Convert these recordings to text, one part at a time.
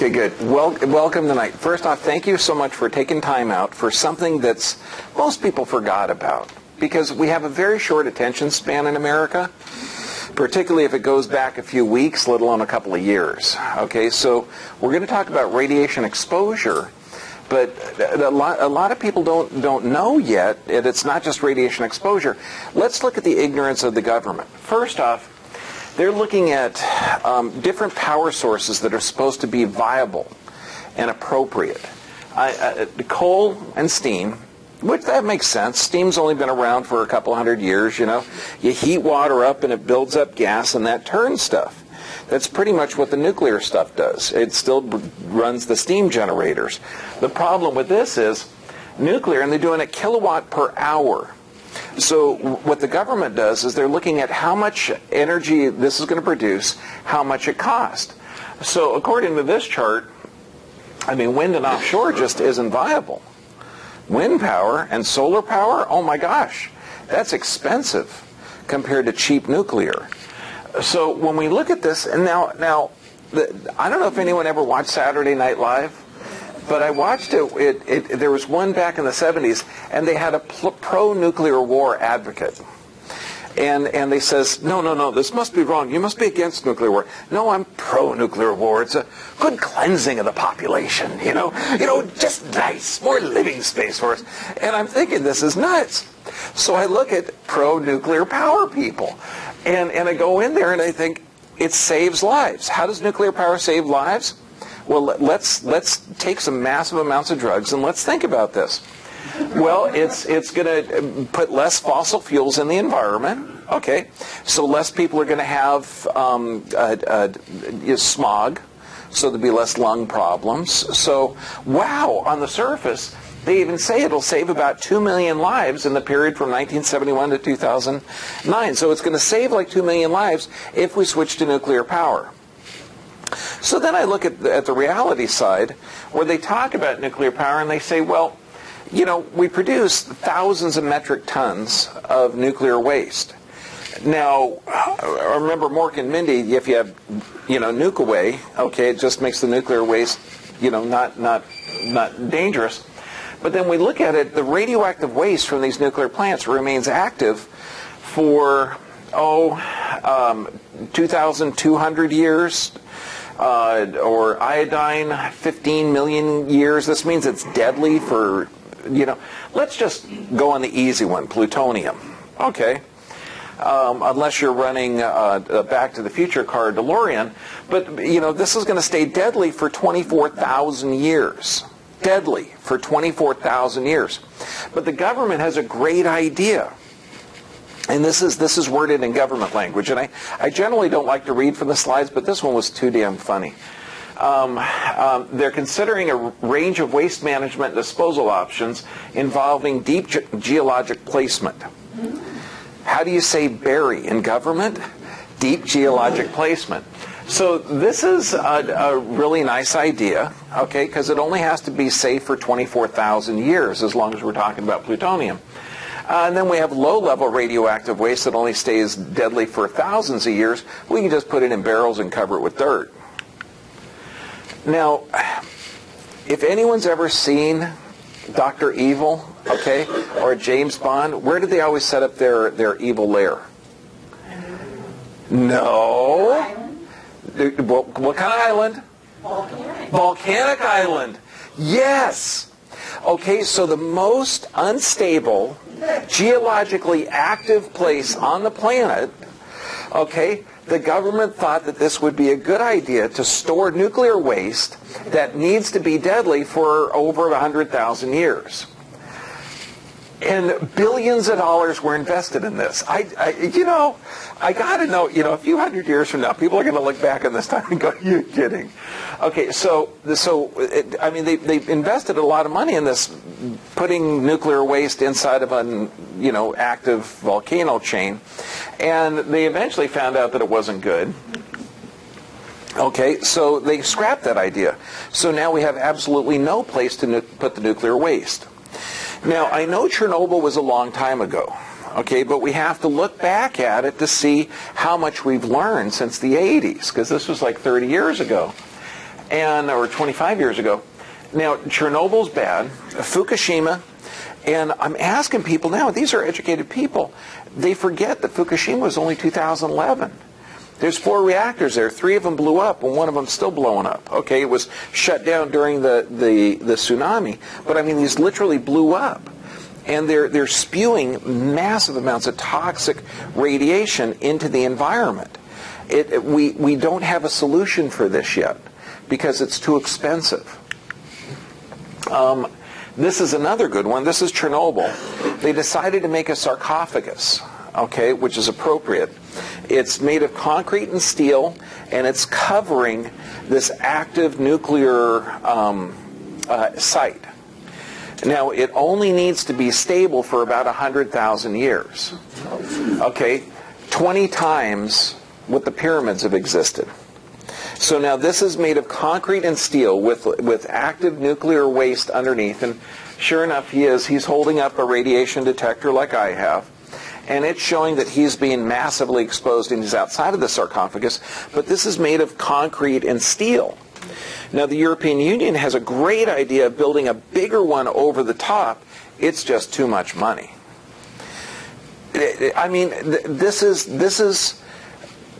Okay, good. Welcome tonight. First off, thank you so much for taking time out for something that's most people forgot about, because we have a very short attention span in America, particularly if it goes back a few weeks, let alone a couple of years. Okay, so we're going to talk about radiation exposure, but a lot of people don't know yet, and it's not just radiation exposure. Let's look at the ignorance of the government. First off, they're looking at different power sources that are supposed to be viable and appropriate. Coal and steam, which that makes sense. Steam's only been around for a couple hundred years, you know. You heat water up and it builds up gas and that turns stuff. That's pretty much what the nuclear stuff does. It still runs the steam generators. The problem with this is nuclear, and they're doing a kilowatt per hour. So what the government does is they're looking at how much energy this is going to produce, how much it costs. So according to this chart, I mean, wind and offshore just isn't viable. Wind power and solar power, oh my gosh, that's expensive compared to cheap nuclear. So when we look at this, and now I don't know if anyone ever watched Saturday Night Live, but I watched it. There was one back in the 70s, and they had a pro-nuclear war advocate. And they says, no, this must be wrong. You must be against nuclear war. No, I'm pro-nuclear war. It's a good cleansing of the population, you know, just nice, more living space for us. And I'm thinking, this is nuts. So I look at pro-nuclear power people, and I go in there and I think, it saves lives. How does nuclear power save lives? Well, let's take some massive amounts of drugs and let's think about this. Well, it's going to put less fossil fuels in the environment. Okay, so less people are going to have smog, so there'll be less lung problems. So, wow, on the surface, they even say it'll save about 2 million lives in the period from 1971 to 2009. So it's going to save like 2 million lives if we switch to nuclear power. So then I look at the reality side, where they talk about nuclear power and they say, well, you know, we produce thousands of metric tons of nuclear waste. Now, remember Mork and Mindy, if you have, nuke away, okay, it just makes the nuclear waste, not dangerous. But then we look at it, the radioactive waste from these nuclear plants remains active for, 2,200 years, or iodine, 15 million years. This means it's deadly for, let's just go on the easy one, plutonium. Okay. Unless you're running a Back to the Future car, DeLorean. But, this is going to stay deadly for 24,000 years. Deadly for 24,000 years. But the government has a great idea. And this is worded in government language. And I generally don't like to read from the slides, but this one was too damn funny. They're considering a range of waste management disposal options involving deep geologic placement. How do you say bury in government? Deep geologic placement. So this is a really nice idea, okay, because it only has to be safe for 24,000 years, as long as we're talking about plutonium. And then we have low-level radioactive waste that only stays deadly for thousands of years. We can just put it in barrels and cover it with dirt. Now, if anyone's ever seen Dr. Evil, okay, or James Bond, where did they always set up their evil lair? No. What kind of island? Volcanic island. Yes. Okay, so the most unstable, geologically active place on the planet, okay, the government thought that this would be a good idea to store nuclear waste that needs to be deadly for over 100,000 years. And billions of dollars were invested in this. I got to know, a few hundred years from now, people are going to look back on this time and go, "You're kidding." Okay, they invested a lot of money in this, putting nuclear waste inside of an, active volcano chain, and they eventually found out that it wasn't good. Okay, so they scrapped that idea. So now we have absolutely no place to put the nuclear waste. Now, I know Chernobyl was a long time ago, okay, but we have to look back at it to see how much we've learned since the 80s, because this was like 30 years ago. or 25 years ago. Now, Chernobyl's bad, Fukushima, and I'm asking people now, these are educated people, they forget that Fukushima was only 2011. There's 4 reactors there. 3 of them blew up, and 1 of them's still blowing up. Okay, it was shut down during the tsunami, but I mean, these literally blew up. And they're spewing massive amounts of toxic radiation into the environment. We don't have a solution for this yet because it's too expensive. This is another good one. This is Chernobyl. They decided to make a sarcophagus, okay, which is appropriate. It's made of concrete and steel, and it's covering this active nuclear site. Now, it only needs to be stable for about 100,000 years. Okay, 20 times what the pyramids have existed. So now this is made of concrete and steel with active nuclear waste underneath, and sure enough, he's holding up a radiation detector like I have, and it's showing that he's being massively exposed and he's outside of the sarcophagus, but this is made of concrete and steel. Now, the European Union has a great idea of building a bigger one over the top. It's just too much money. I mean, this is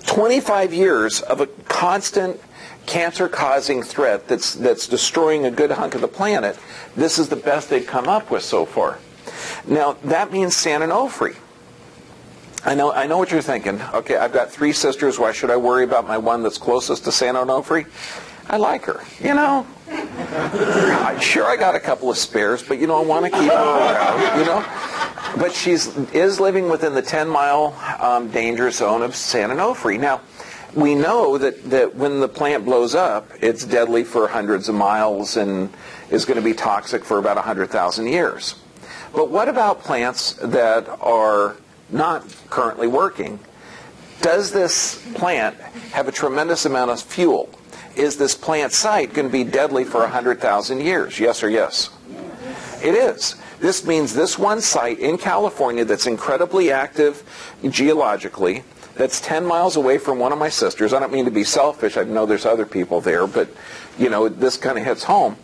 25 years of a constant cancer-causing threat that's destroying a good hunk of the planet. This is the best they've come up with so far. Now, that means San Onofre. I know what you're thinking. Okay, I've got 3 sisters. Why should I worry about my one that's closest to San Onofre? I like her, you know. Sure, I got a couple of spares, but, you know, I want to keep her around, you know. But she is living within the 10-mile danger zone of San Onofre. Now, we know that when the plant blows up, it's deadly for hundreds of miles and is going to be toxic for about 100,000 years. But what about plants that are not currently working? Does this plant have a tremendous amount of fuel? Is this plant site going to be deadly for 100,000 years? Yes or yes? It is. This means this one site in California that's incredibly active geologically, that's 10 miles away from one of my sisters. I don't mean to be selfish. I know there's other people there, but, you know, this kind of hits home.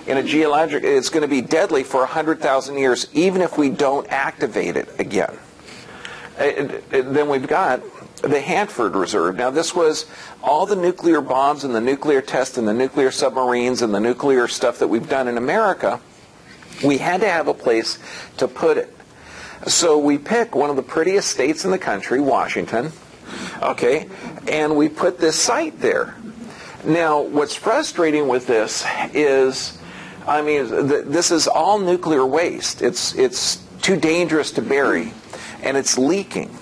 In a geologic, it's going to be deadly for 100,000 years, even if we don't activate it again. Then we've got the Hanford Reserve. Now, this was all the nuclear bombs and the nuclear tests and the nuclear submarines and the nuclear stuff that we've done in America. We had to have a place to put it. So we pick one of the prettiest states in the country, Washington, okay, and we put this site there. Now, what's frustrating with this is, I mean, this is all nuclear waste. It's too dangerous to bury, and it's leaking.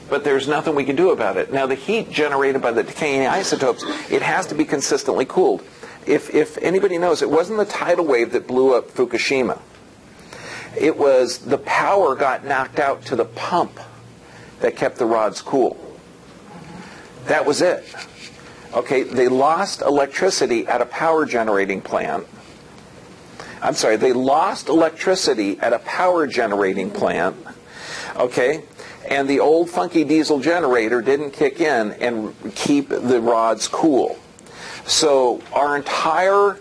But there's nothing we can do about it. Now, the heat generated by the decaying isotopes, it has to be consistently cooled. If anybody knows, it wasn't the tidal wave that blew up Fukushima. It was the power got knocked out to the pump that kept the rods cool. That was it. Okay, they lost electricity at a power generating plant. I'm sorry, they lost electricity at a power generating plant. Okay? And the old funky diesel generator didn't kick in and keep the rods cool. So our entire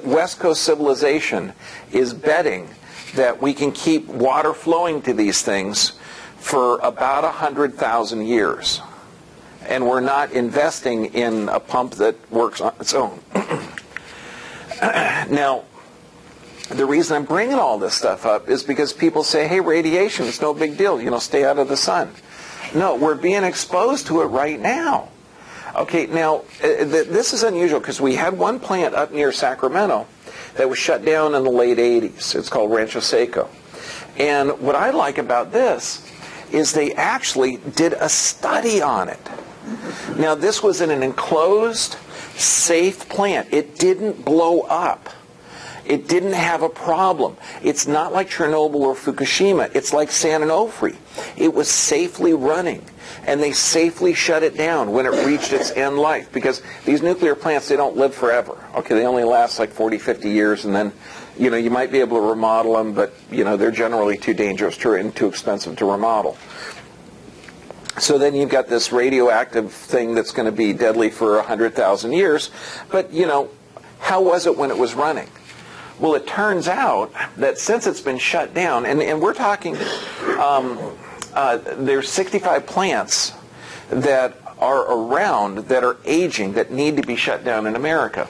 West Coast civilization is betting that we can keep water flowing to these things for about 100,000 years. And we're not investing in a pump that works on its own. Now, the reason I'm bringing all this stuff up is because people say, hey, radiation, it's no big deal, you know, stay out of the sun. No, we're being exposed to it right now. Okay, now, this is unusual because we had one plant up near Sacramento that was shut down in the late 80s. It's called Rancho Seco. And what I like about this is they actually did a study on it. Now, this was in an enclosed, safe plant. It didn't blow up. It didn't have a problem. It's not like Chernobyl or Fukushima. It's like San Onofre. It was safely running, and they safely shut it down when it reached its end life, because these nuclear plants, they don't live forever. Okay, they only last like 40, 50 years, and then, you know, you might be able to remodel them, but, you know, they're generally too dangerous and too expensive to remodel. So then you've got this radioactive thing that's going to be deadly for 100,000 years. But, you know, how was it when it was running? Well, it turns out that since it's been shut down, and we're talking, there's 65 plants that are around that are aging that need to be shut down in America.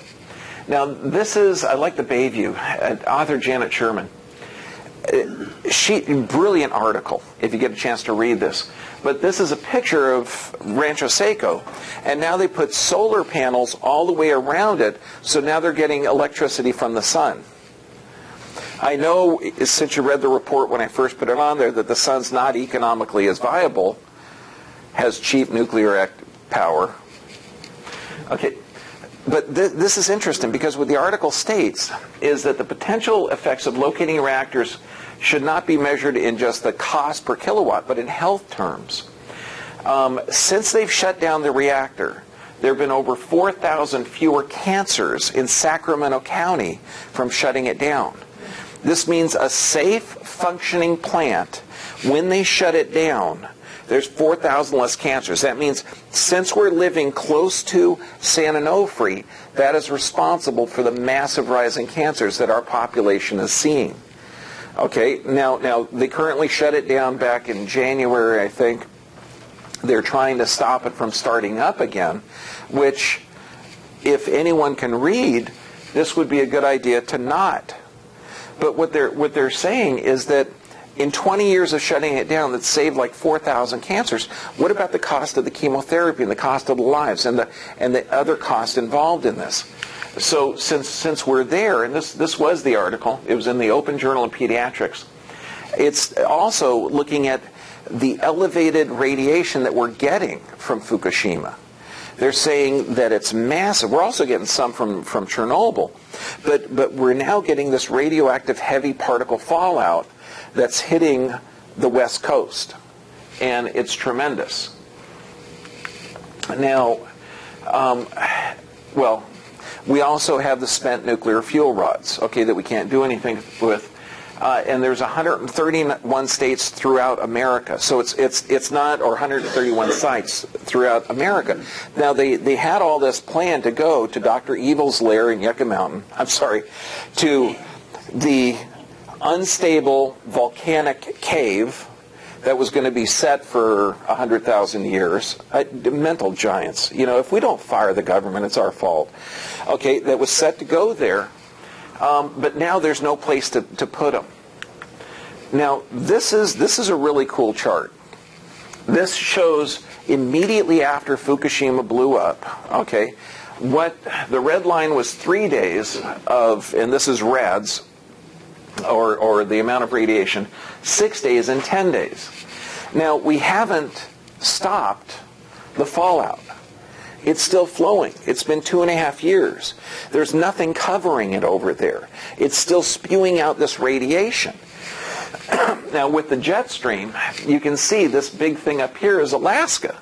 Now, this is, I like the Bayview, author Janet Sherman. Brilliant article, if you get a chance to read this. But this is a picture of Rancho Seco, and now they put solar panels all the way around it, so now they're getting electricity from the sun. I know, since you read the report when I first put it on there, that the sun's not economically as viable, has cheap nuclear power. Okay, but this is interesting, because what the article states is that the potential effects of locating reactors should not be measured in just the cost per kilowatt, but in health terms. Since they've shut down the reactor, there have been over 4,000 fewer cancers in Sacramento County from shutting it down. This means a safe, functioning plant, when they shut it down, there's 4,000 less cancers. That means since we're living close to San Onofre, that is responsible for the massive rise in cancers that our population is seeing. Okay, now they currently shut it down back in January, I think. They're trying to stop it from starting up again, which, if anyone can read, this would be a good idea to not. But what they're saying is that in 20 years of shutting it down, that saved like 4,000 cancers. What about the cost of the chemotherapy and the cost of the lives and the other costs involved in this? So since we're there, and this was the article, it was in the Open Journal of Pediatrics, it's also looking at the elevated radiation that we're getting from Fukushima. They're saying that it's massive. We're also getting some from Chernobyl, but we're now getting this radioactive heavy particle fallout that's hitting the West Coast, and it's tremendous. Now, well, we also have the spent nuclear fuel rods, okay, that we can't do anything with. And there's 131 states throughout America. So it's not, or 131 sites throughout America. Now, they had all this planned to go to Dr. Evil's lair in Yucca Mountain. I'm sorry, to the unstable volcanic cave that was going to be set for 100,000 years. Mental giants. You know, if we don't fire the government, it's our fault. Okay, that was set to go there. But now there's no place to put them. Now, this is a really cool chart. This shows immediately after Fukushima blew up, okay, what the red line was 3 days of, and this is rads, or the amount of radiation, 6 days and 10 days. Now, we haven't stopped the fallout. It's still flowing. It's been 2.5 years. There's nothing covering it over there. It's still spewing out this radiation. Now, with the jet stream, you can see this big thing up here is Alaska.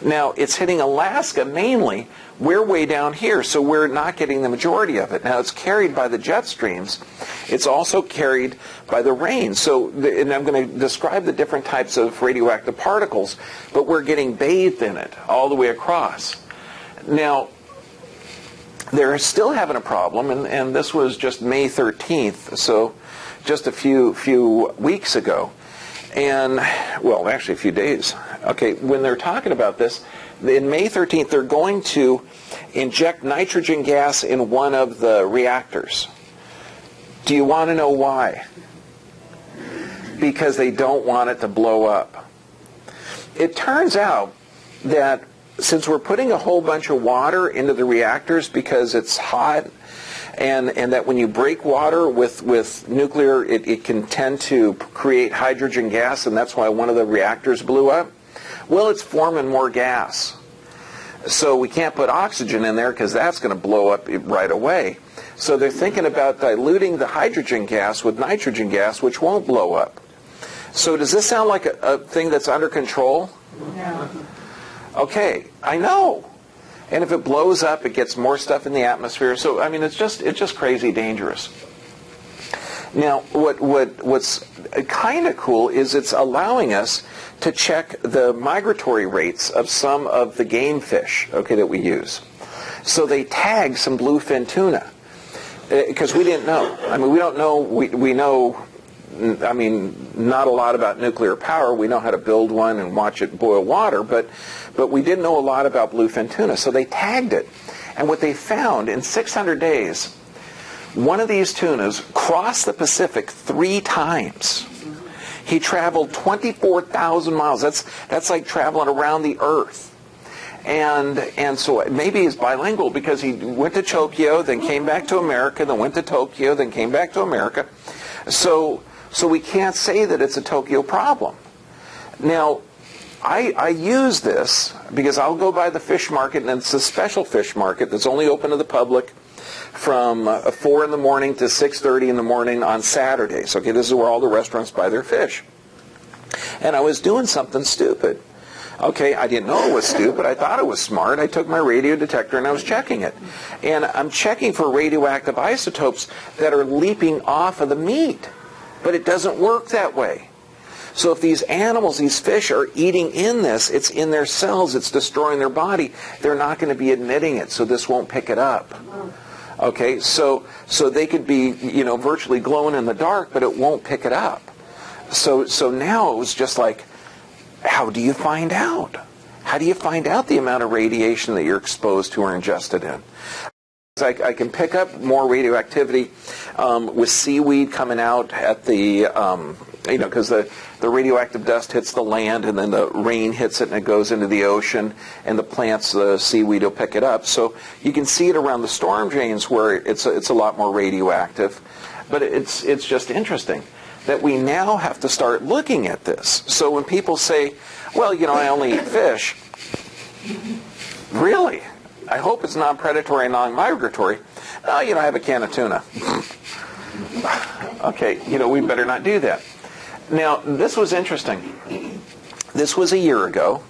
Now, it's hitting Alaska mainly. We're way down here, so we're not getting the majority of it. Now, it's carried by the jet streams. It's also carried by the rain. So, and I'm going to describe the different types of radioactive particles, but we're getting bathed in it all the way across. Now, they're still having a problem, and this was just May 13th, so just a few weeks ago. And, well, actually a few days. Okay, when they're talking about this, in May 13th, they're going to inject nitrogen gas in one of the reactors. Do you want to know why? Because they don't want it to blow up. It turns out that since we're putting a whole bunch of water into the reactors because it's hot, and that when you break water with nuclear, it can tend to create hydrogen gas, and that's why one of the reactors blew up. Well, it's forming more gas. So we can't put oxygen in there because that's going to blow up right away. So they're thinking about diluting the hydrogen gas with nitrogen gas, which won't blow up. So does this sound like a thing that's under control? No. Okay, I know. And if it blows up, it gets more stuff in the atmosphere. So, I mean, it's just crazy dangerous. Now, what's kind of cool is it's allowing us to check the migratory rates of some of the game fish, okay, that we use. So they tag some bluefin tuna because we didn't know. I mean, we don't know. We know. I mean, not a lot about nuclear power. We know how to build one and watch it boil water, but we didn't know a lot about bluefin tuna. So they tagged it, and what they found in 600 days. One of these tunas crossed the Pacific 3 times. He traveled 24,000 miles. That's like traveling around the Earth. And so maybe he's bilingual because he went to Tokyo, then came back to America, then went to Tokyo, then came back to America. So we can't say that it's a Tokyo problem. Now, I use this because I'll go by the fish market, and it's a special fish market that's only open to the public from 4 in the morning to 6:30 in the morning on Saturdays. Okay, this is where all the restaurants buy their fish. And I was doing something stupid. Okay, I didn't know it was stupid. I thought it was smart. I took my radio detector and I was checking it. And I'm checking for radioactive isotopes that are leaping off of the meat. But it doesn't work that way. So if these animals, these fish, are eating in this, it's in their cells, it's destroying their body, they're not going to be admitting it, so this won't pick it up. Okay, so they could be, virtually glowing in the dark, but it won't pick it up. So now it was just like, how do you find out? How do you find out the amount of radiation that you're exposed to or ingested in? I can pick up more radioactivity with seaweed coming out at the, because the radioactive dust hits the land and then the rain hits it and it goes into the ocean, and the plants, the seaweed will pick it up. So you can see it around the storm drains where it's a lot more radioactive. But it's just interesting that we now have to start looking at this. So when people say, well, I only eat fish, really? I hope it's non-predatory and non-migratory. I have a can of tuna. Okay, we better not do that. Now, this was interesting. This was a year ago,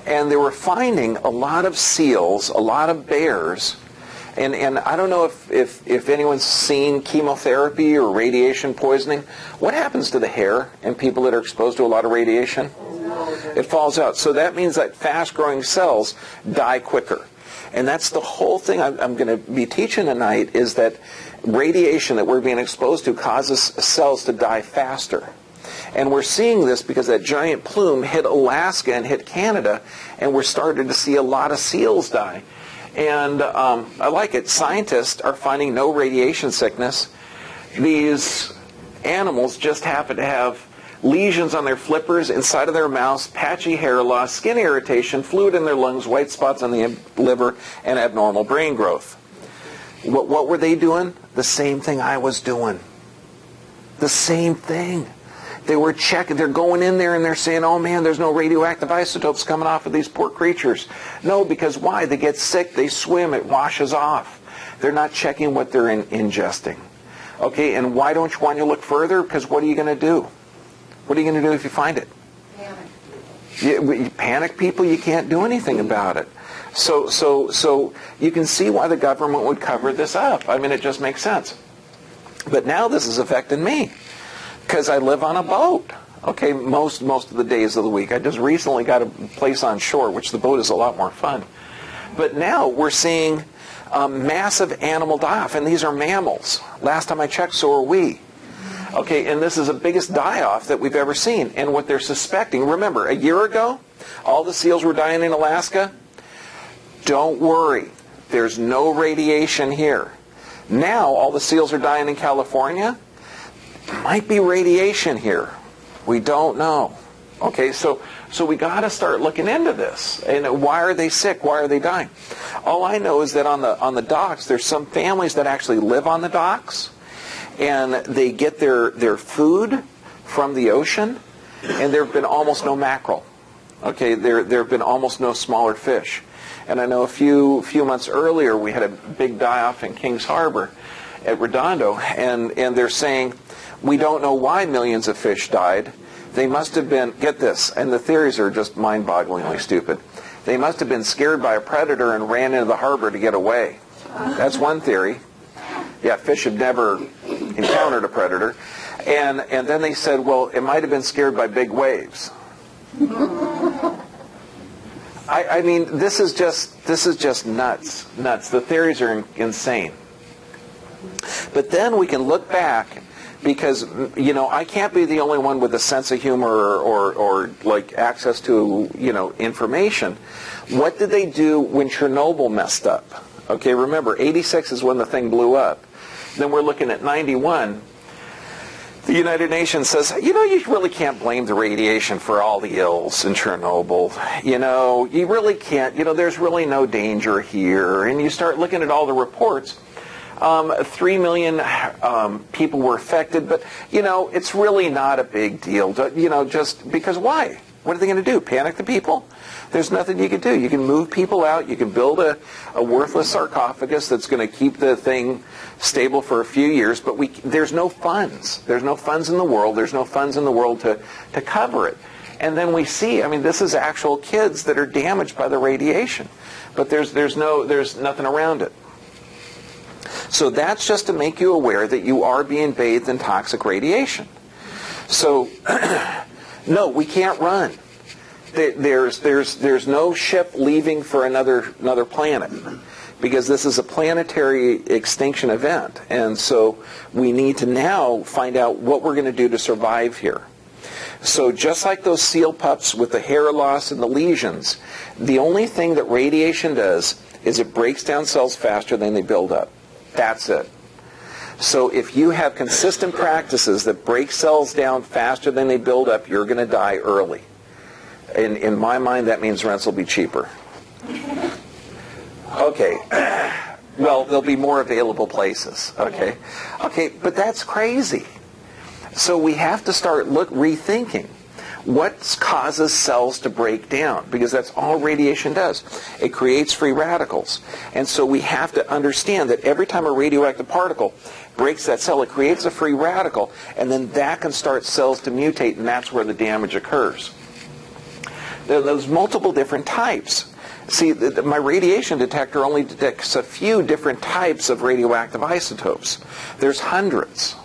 and they were finding a lot of seals, a lot of bears, and I don't know if anyone's seen chemotherapy or radiation poisoning. What happens to the hair in people that are exposed to a lot of radiation? It falls out. So that means that fast-growing cells die quicker. And that's the whole thing I'm going to be teaching tonight, is that radiation that we're being exposed to causes cells to die faster. And we're seeing this because that giant plume hit Alaska and hit Canada, and we're starting to see a lot of seals die. And I like it. Scientists are finding no radiation sickness. These animals just happen to have lesions on their flippers, inside of their mouths, patchy hair loss, skin irritation, fluid in their lungs, white spots on the liver, and abnormal brain growth. What were they doing? The same thing I was doing. The same thing. They were checking, they're going in there and they're saying, oh man, there's no radioactive isotopes coming off of these poor creatures. No, because why? They get sick, they swim, it washes off. They're not checking what they're ingesting. Okay, and why don't you want to look further? Because what are you going to do? What are you going to do if you find it? Panic. You panic people, you can't do anything about it. So you can see why the government would cover this up. I mean, it just makes sense. But now this is affecting me because I live on a boat. Okay, most of the days of the week. I just recently got a place on shore, which the boat is a lot more fun. But now we're seeing massive animal die-off, and these are mammals. Last time I checked, so are we. Okay, and this is the biggest die-off that we've ever seen. And what they're suspecting, remember, a year ago, all the seals were dying in Alaska. Don't worry, there's no radiation here. Now, all the seals are dying in California. Might be radiation here. We don't know. Okay, so we got to start looking into this. And why are they sick? Why are they dying? All I know is that on the docks, there's some families that actually live on the docks, and they get their food from the ocean, and there have been almost no mackerel. Okay, there have been almost no smaller fish. And I know a few months earlier we had a big die-off in Kings Harbor at Redondo, and they're saying, we don't know why millions of fish died. They must have been, get this, and the theories are just mind-bogglingly stupid. They must have been scared by a predator and ran into the harbor to get away. That's one theory. Yeah, fish have never encountered a predator. And then they said, well, it might have been scared by big waves. I mean, this is just nuts. The theories are insane. But then we can look back, because, you know, I can't be the only one with a sense of humor or like access to, you know, information. What did they do when Chernobyl messed up? Okay, remember, 86 is when the thing blew up. Then we're looking at 91. The United Nations says, you know, you really can't blame the radiation for all the ills in Chernobyl. You know, you really can't. You know, there's really no danger here. And you start looking at all the reports. 3 million people were affected, but, you know, it's really not a big deal. You know, just because why? What are they going to do? Panic the people? There's nothing you can do. You can move people out. You can build a worthless sarcophagus that's going to keep the thing stable for a few years, but there's no funds. There's no funds in the world. There's no funds in the world to cover it. And then we see, I mean, this is actual kids that are damaged by the radiation, but there's nothing around it. So that's just to make you aware that you are being bathed in toxic radiation. So, no, we can't run. There's no ship leaving for another planet, because this is a planetary extinction event. And so we need to now find out what we're going to do to survive here. So just like those seal pups with the hair loss and the lesions, the only thing that radiation does is it breaks down cells faster than they build up. That's it. So if you have consistent practices that break cells down faster than they build up, you're going to die early. In my mind, that means rents will be cheaper. Okay. Well, there'll be more available places. Okay. Okay, but that's crazy. So we have to start rethinking what causes cells to break down, because that's all radiation does. It creates free radicals. And so we have to understand that every time a radioactive particle breaks that cell, it creates a free radical, and then that can start cells to mutate, and that's where the damage occurs. There's multiple different types. See, my radiation detector only detects a few different types of radioactive isotopes. There's hundreds.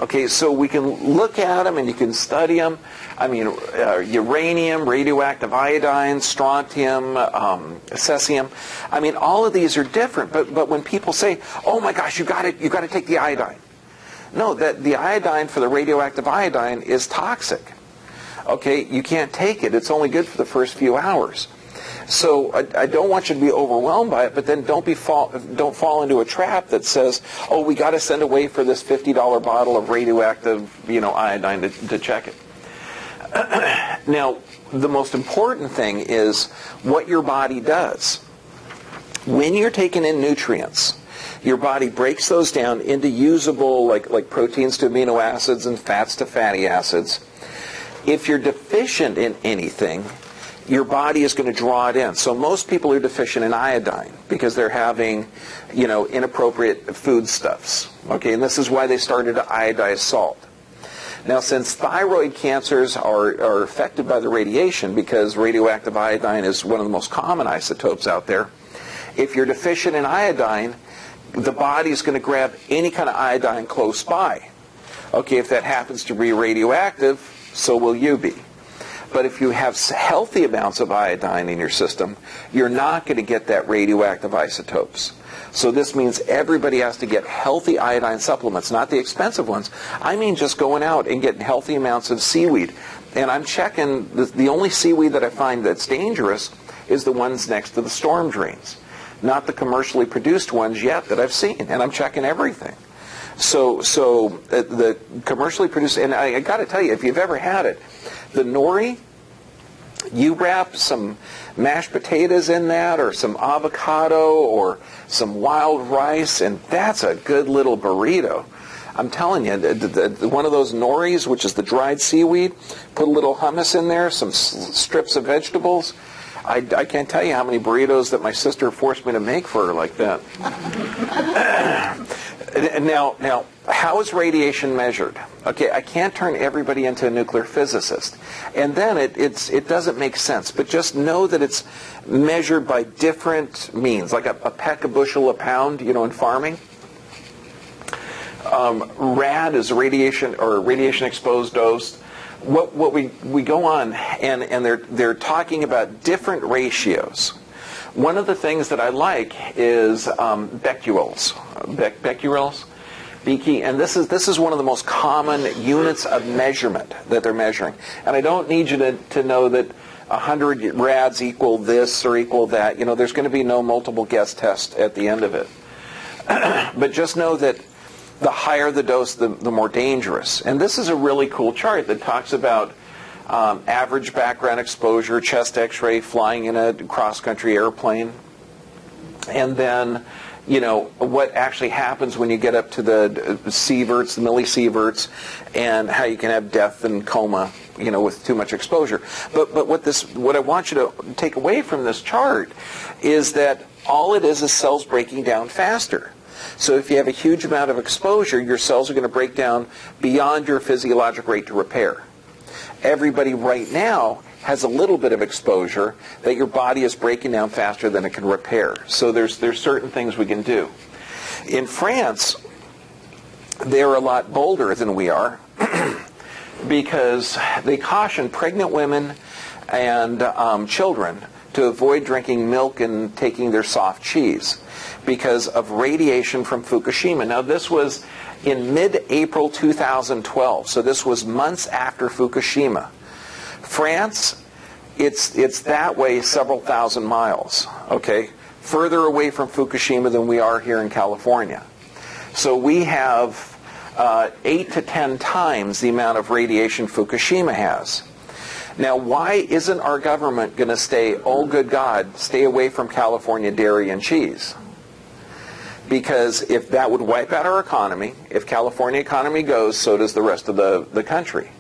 Okay, so we can look at them and you can study them. I mean, uranium, radioactive iodine, strontium, cesium. I mean, all of these are different. But when people say, "Oh my gosh, you got to take the iodine," no, the iodine for the radioactive iodine is toxic. Okay, you can't take it. It's only good for the first few hours. So I don't want you to be overwhelmed by it, but then don't fall into a trap that says, "Oh, we got to send away for this $50 bottle of radioactive, iodine to check it." Now, the most important thing is what your body does. When you're taking in nutrients, your body breaks those down into usable, like proteins to amino acids and fats to fatty acids. If you're deficient in anything, your body is going to draw it in. So most people are deficient in iodine because they're having, inappropriate foodstuffs. Okay, and this is why they started to iodize salt. Now, since thyroid cancers are affected by the radiation, because radioactive iodine is one of the most common isotopes out there, if you're deficient in iodine, the body is going to grab any kind of iodine close by. Okay, if that happens to be radioactive, so will you be. But if you have healthy amounts of iodine in your system, you're not going to get that radioactive isotopes. So this means everybody has to get healthy iodine supplements, not the expensive ones. I mean just going out and getting healthy amounts of seaweed. And I'm checking, the only seaweed that I find that's dangerous is the ones next to the storm drains, not the commercially produced ones yet that I've seen. And I'm checking everything. So the commercially produced, and I got to tell you, if you've ever had it, the nori, you wrap some mashed potatoes in that, or some avocado, or some wild rice, and that's a good little burrito. I'm telling you, one of those noris, which is the dried seaweed, put a little hummus in there, some strips of vegetables. I can't tell you how many burritos that my sister forced me to make for her like that. Now, how is radiation measured? Okay, I can't turn everybody into a nuclear physicist. And then it doesn't make sense. But just know that it's measured by different means, like a peck, a bushel, a pound, in farming. RAD is radiation or radiation exposed dose. What we go on, and they're talking about different ratios. One of the things that I like is becquerels. Becquerels, and this is one of the most common units of measurement that they're measuring. And I don't need you to know that 100 rads equal this or equal that. You know, there's going to be no multiple guess test at the end of it. But just know that the higher the dose, the more dangerous. And this is a really cool chart that talks about average background exposure, chest x-ray, flying in a cross-country airplane. And then, you know, what actually happens when you get up to the sieverts, the millisieverts, and how you can have death and coma, you know, with too much exposure. But what I want you to take away from this chart is that all it is cells breaking down faster. So if you have a huge amount of exposure, your cells are going to break down beyond your physiologic rate to repair. Everybody right now has a little bit of exposure that your body is breaking down faster than it can repair. So there's certain things we can do. In France, they're a lot bolder than we are because they caution pregnant women and children to avoid drinking milk and taking their soft cheese because of radiation from Fukushima. Now, this was in mid-April 2012, so this was months after Fukushima. France, it's that way several thousand miles, okay, further away from Fukushima than we are here in California. So we have 8 to 10 times the amount of radiation Fukushima has. Now, why isn't our government going to oh good God, stay away from California dairy and cheese? Because if that would wipe out our economy, if California economy goes, so does the rest of the country.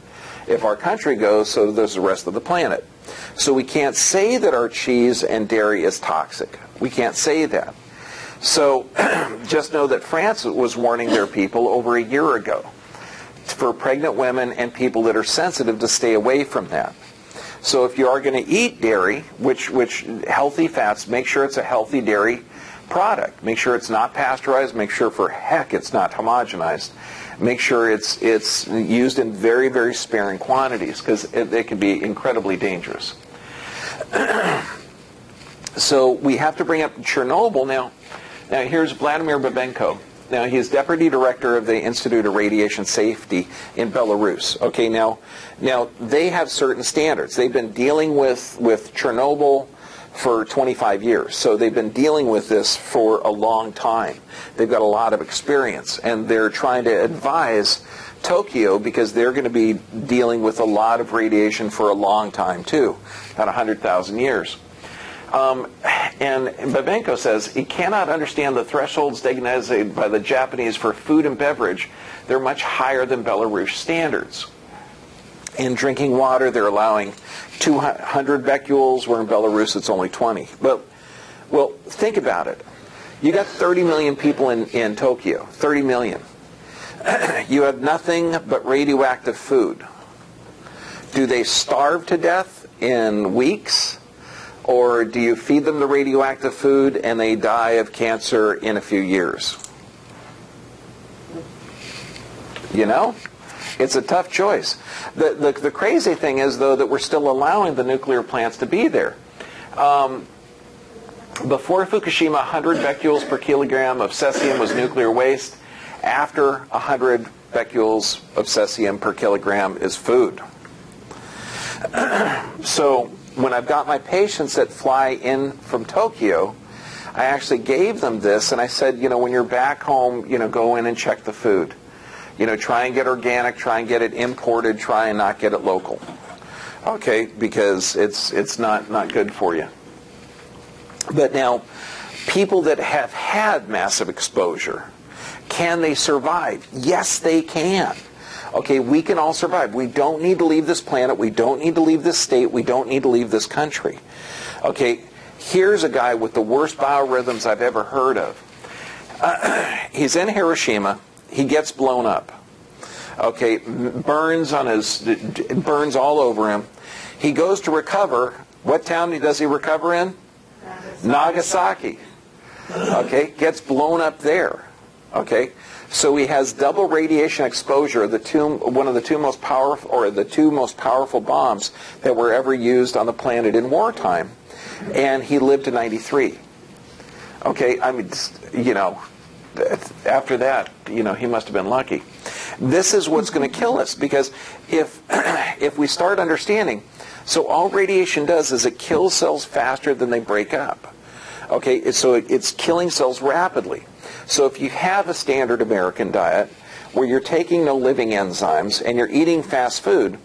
If our country goes, so does the rest of the planet. So we can't say that our cheese and dairy is toxic. We can't say that. So just know that France was warning their people over a year ago for pregnant women and people that are sensitive to stay away from that. So if you are going to eat dairy, which healthy fats, make sure it's a healthy dairy product. Make sure it's not pasteurized. Make sure for heck it's not homogenized. Make sure it's used in very, very sparing quantities because it can be incredibly dangerous. So we have to bring up Chernobyl now. Now here's Vladimir Babenko. Now he's deputy director of the Institute of Radiation Safety in Belarus. Okay, now they have certain standards. They've been dealing with Chernobyl for 25 years. So they've been dealing with this for a long time. They've got a lot of experience, and they're trying to advise Tokyo because they're going to be dealing with a lot of radiation for a long time too, about 100,000 years. And Babenko says he cannot understand the thresholds designated by the Japanese for food and beverage. They're much higher than Belarus standards. In drinking water, they're allowing 200 becquerels, where in Belarus it's only 20. But, well, think about it. You got 30 million people in Tokyo, 30 million. You have nothing but radioactive food. Do they starve to death in weeks? Or do you feed them the radioactive food and they die of cancer in a few years? You know? It's a tough choice. The crazy thing is, though, that we're still allowing the nuclear plants to be there. Before Fukushima, 100 becquerels per kilogram of cesium was nuclear waste. After 100 becquerels of cesium per kilogram is food. So when I've got my patients that fly in from Tokyo, I actually gave them this, and I said, you know, when you're back home, you know, go in and check the food. You know, try and get organic, try and get it imported, try and not get it local. Okay, because it's not good for you. But now, people that have had massive exposure, can they survive? Yes, they can. Okay, we can all survive. We don't need to leave this planet. We don't need to leave this state. We don't need to leave this country. Okay, here's a guy with the worst biorhythms I've ever heard of. He's in Hiroshima. He gets blown up. Okay, burns all over him. He goes to recover. What town does he recover in? Nagasaki. Okay, gets blown up there. Okay, so he has double radiation exposure, one of the two most powerful, or the two most powerful bombs that were ever used on the planet in wartime, and he lived to 93. Okay, I mean, you know, after that, you know, he must have been lucky. This is what's going to kill us, because if we start understanding, so all radiation does is it kills cells faster than they break up. Okay, so it's killing cells rapidly. So if you have a standard American diet where you're taking no living enzymes and you're eating fast food,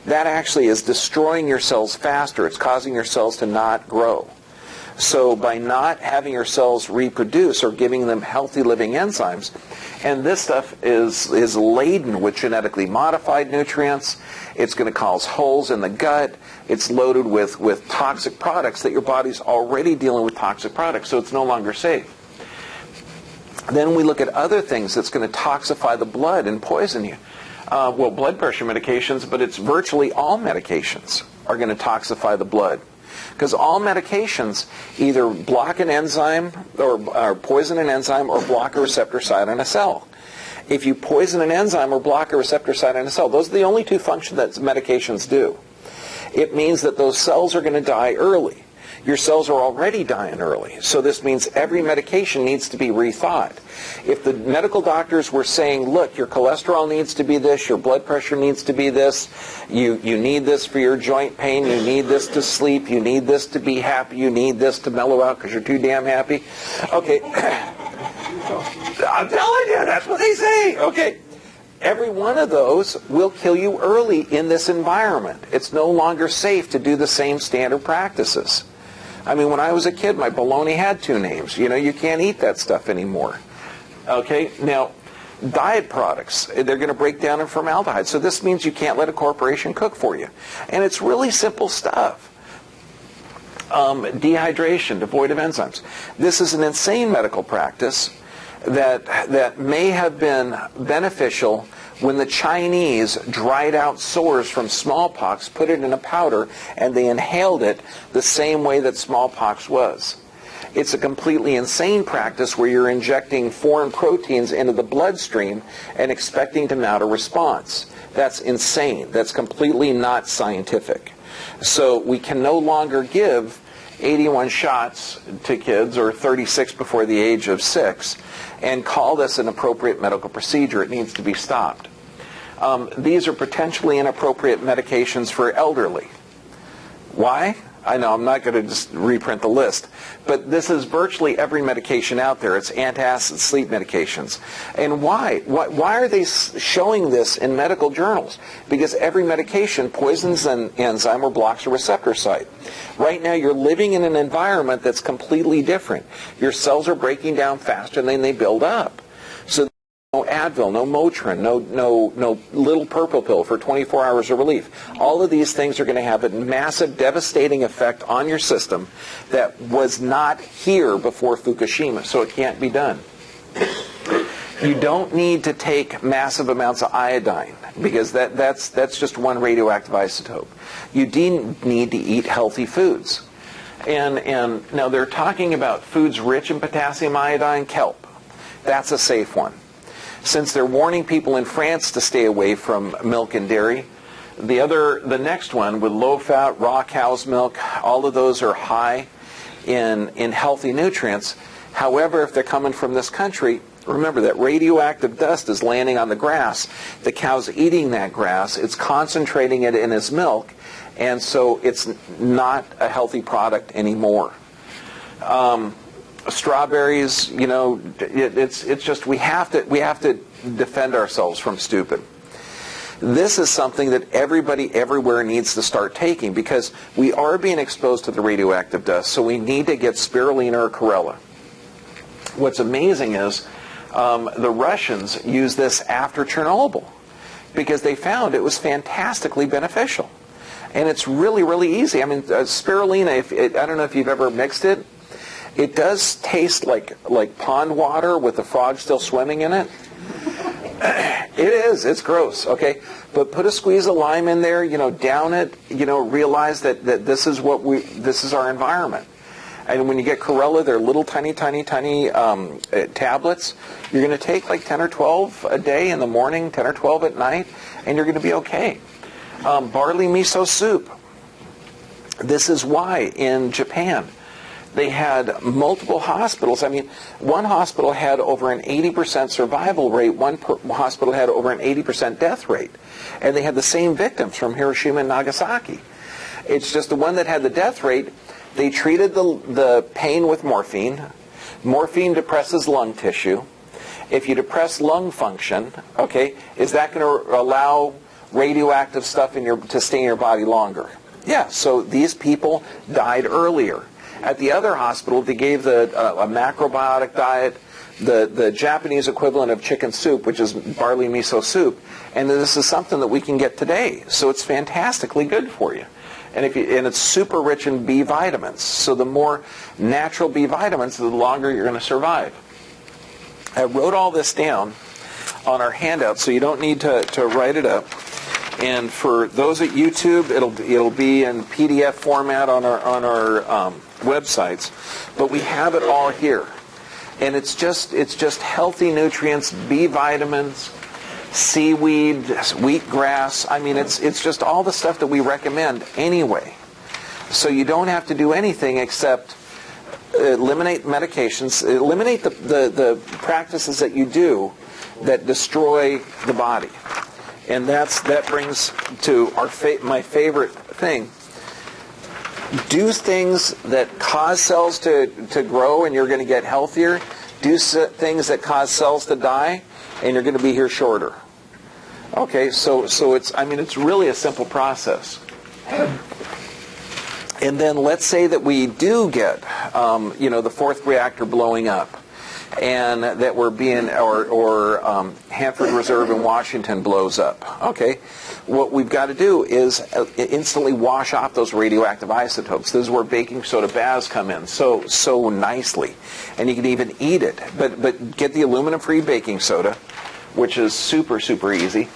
that actually is destroying your cells faster. It's causing your cells to not grow. So by not having your cells reproduce or giving them healthy living enzymes, and this stuff is laden with genetically modified nutrients, it's going to cause holes in the gut, it's loaded with toxic products that your body's already dealing with toxic products, so it's no longer safe. Then we look at other things that's going to toxify the blood and poison you. Well, blood pressure medications, but it's virtually all medications are going to toxify the blood. Because all medications either block an enzyme or poison an enzyme or block a receptor site on a cell. If you poison an enzyme or block a receptor site on a cell, those are the only two functions that medications do. It means that those cells are going to die early. Your cells are already dying early. So this means every medication needs to be rethought. If the medical doctors were saying, look, your cholesterol needs to be this, your blood pressure needs to be this, you need this for your joint pain, you need this to sleep, you need this to be happy, you need this to mellow out because you're too damn happy. Okay. I'm telling you, that's what they say. Okay. Every one of those will kill you early in this environment. It's no longer safe to do the same standard practices. I mean, when I was a kid, my bologna had two names. You know, you can't eat that stuff anymore. Okay? Now, diet products, they're going to break down in formaldehyde. So this means you can't let a corporation cook for you. And it's really simple stuff. Dehydration, devoid of enzymes. This is an insane medical practice that may have been beneficial when the Chinese dried out sores from smallpox, put it in a powder, and they inhaled it the same way that smallpox was. It's a completely insane practice where you're injecting foreign proteins into the bloodstream and expecting to mount a response. That's insane. That's completely not scientific. So we can no longer give 81 shots to kids, or 36 before the age of 6, and call this an appropriate medical procedure. It needs to be stopped. These are potentially inappropriate medications for elderly. Why? I know I'm not going to just reprint the list, but this is virtually every medication out there. It's antacid sleep medications. And why? Why are they showing this in medical journals? Because every medication poisons an enzyme or blocks a receptor site. Right now you're living in an environment that's completely different. Your cells are breaking down faster than they build up. So no Advil, no Motrin, no little purple pill for 24 hours of relief. All of these things are going to have a massive, devastating effect on your system that was not here before Fukushima, so it can't be done. You don't need to take massive amounts of iodine, because that's just one radioactive isotope. You need to eat healthy foods. And now they're talking about foods rich in potassium iodine, kelp. That's a safe one. Since they're warning people in France to stay away from milk and dairy, the next one with low fat, raw cow's milk, all of those are high in healthy nutrients. However, if they're coming from this country, remember that radioactive dust is landing on the grass. The cow's eating that grass. It's concentrating it in its milk, and so it's not a healthy product anymore. Strawberries, you know, it's just we have to defend ourselves from stupid. This is something that everybody everywhere needs to start taking, because we are being exposed to the radioactive dust, so we need to get spirulina or chlorella. What's amazing is the Russians used this after Chernobyl because they found it was fantastically beneficial. And it's really, really easy. I mean, spirulina, I don't know if you've ever mixed it. It does taste like pond water with the frog still swimming in it. It is. It's gross, okay? But put a squeeze of lime in there, you know, down it, you know, realize that this is our environment. And when you get chlorella, they're little tiny tablets. You're going to take like 10 or 12 a day in the morning, 10 or 12 at night, and you're going to be okay. Barley miso soup. This is why in Japan they had multiple hospitals. I mean, one hospital had over an 80% survival rate. One hospital had over an 80% death rate. And they had the same victims from Hiroshima and Nagasaki. It's just the one that had the death rate, they treated the pain with morphine. Morphine depresses lung tissue. If you depress lung function, okay, is that going to allow radioactive stuff to stay in your body longer? Yeah, so these people died earlier. At the other hospital, they gave a macrobiotic diet, the Japanese equivalent of chicken soup, which is barley miso soup, and this is something that we can get today. So it's fantastically good for you. And it's super rich in B vitamins. So the more natural B vitamins, the longer you're going to survive. I wrote all this down on our handout, so you don't need to write it up. And for those at YouTube, it'll be in PDF format on our websites. But we have it all here, and it's just healthy nutrients, B vitamins, seaweed, wheatgrass. I mean, it's just all the stuff that we recommend anyway. So you don't have to do anything except eliminate medications, eliminate the practices that you do that destroy the body. And that brings to my favorite thing. Do things that cause cells to grow and you're going to get healthier. Do things that cause cells to die and you're going to be here shorter. Okay, so it's really a simple process. And then let's say that we do get the fourth reactor blowing up, and that we're being, or Hanford Reserve in Washington blows up. Okay, what we've got to do is instantly wash off those radioactive isotopes. This is where baking soda baths come in so nicely, and you can even eat it. But get the aluminum-free baking soda, which is super easy.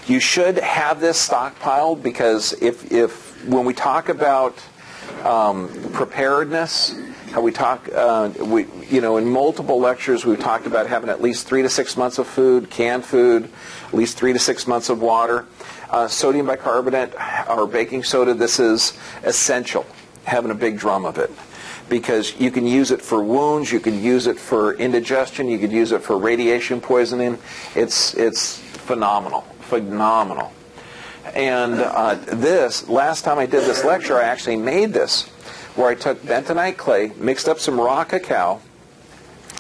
You should have this stockpiled, because if when we talk about preparedness, how we talk, in multiple lectures we've talked about having at least 3 to 6 months of food, canned food, at least 3 to 6 months of water. Sodium bicarbonate or baking soda, this is essential, having a big drum of it, because you can use it for wounds, you can use it for indigestion, you could use it for radiation poisoning. It's phenomenal. And this, last time I did this lecture, I actually made this, where I took bentonite clay, mixed up some raw cacao,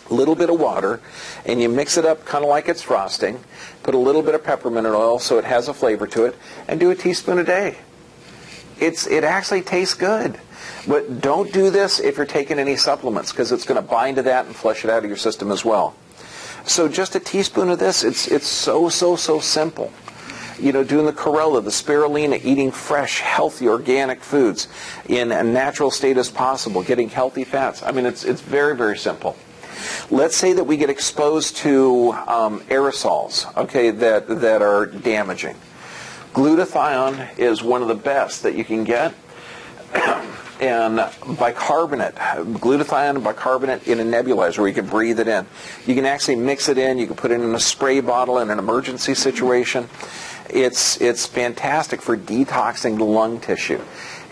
a little bit of water, and you mix it up kind of like it's frosting, put a little bit of peppermint oil so it has a flavor to it, and do a teaspoon a day. It actually tastes good. But don't do this if you're taking any supplements, because it's going to bind to that and flush it out of your system as well. So just a teaspoon of this, it's so simple. Doing the chlorella, the spirulina, eating fresh, healthy, organic foods in a natural state as possible, getting healthy fats. I mean, it's very simple. Let's say that we get exposed to aerosols, okay, that are damaging. Glutathione is one of the best that you can get. And bicarbonate, glutathione and bicarbonate in a nebulizer where you can breathe it in. You can actually mix it in. You can put it in a spray bottle in an emergency situation. It's fantastic for detoxing the lung tissue.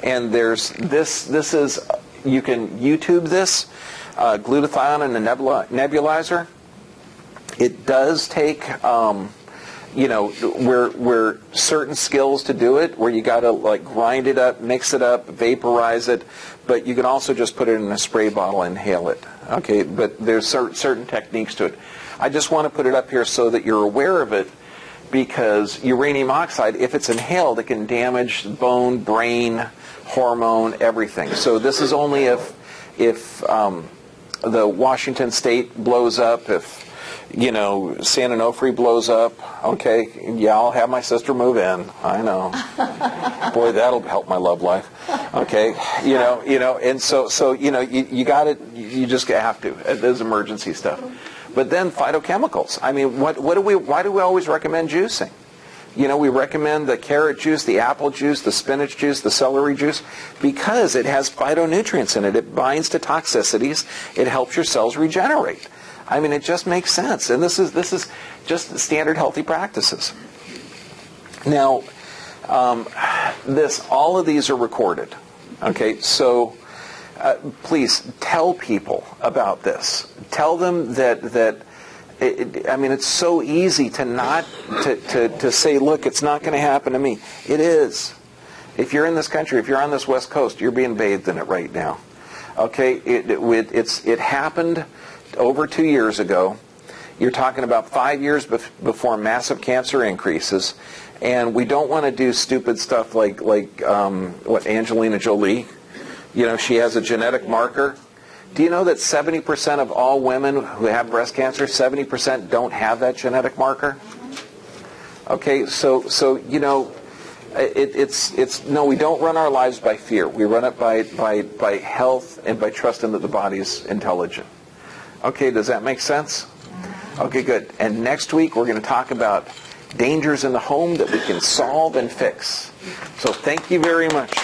And there's this is, you can YouTube this, glutathione in a nebulizer. It does take where certain skills to do it, where you got to like grind it up, mix it up, vaporize it, but you can also just put it in a spray bottle and inhale it. Okay, but there's certain techniques to it. I just want to put it up here so that you're aware of it, because uranium oxide, if it's inhaled, it can damage bone, brain, hormone, everything. So this is only if the Washington State blows up, if San Onofre blows up, okay, yeah, I'll have my sister move in. I know. Boy, that'll help my love life. Okay, and so you got it. You just have to. There's emergency stuff. But then phytochemicals. I mean, why do we always recommend juicing? You know, we recommend the carrot juice, the apple juice, the spinach juice, the celery juice, because it has phytonutrients in it. It binds to toxicities. It helps your cells regenerate. I mean, it just makes sense. And this is just standard healthy practices. Now, all of these are recorded. Okay, so please tell people about this. Tell them that I mean, it's so easy to not to say, look, it's not going to happen to me. It is. If you're in this country, if you're on this West Coast, you're being bathed in it right now. Okay, it happened over 2 years ago. You're talking about 5 years before massive cancer increases, and we don't want to do stupid stuff like what Angelina Jolie. You know, she has a genetic marker. Do you know that 70% of all women who have breast cancer, 70% don't have that genetic marker? Okay, so you know, no, we don't run our lives by fear. We run it by health and by trusting that the body is intelligent. Okay, does that make sense? Okay, good. And next week we're going to talk about dangers in the home that we can solve and fix. So thank you very much.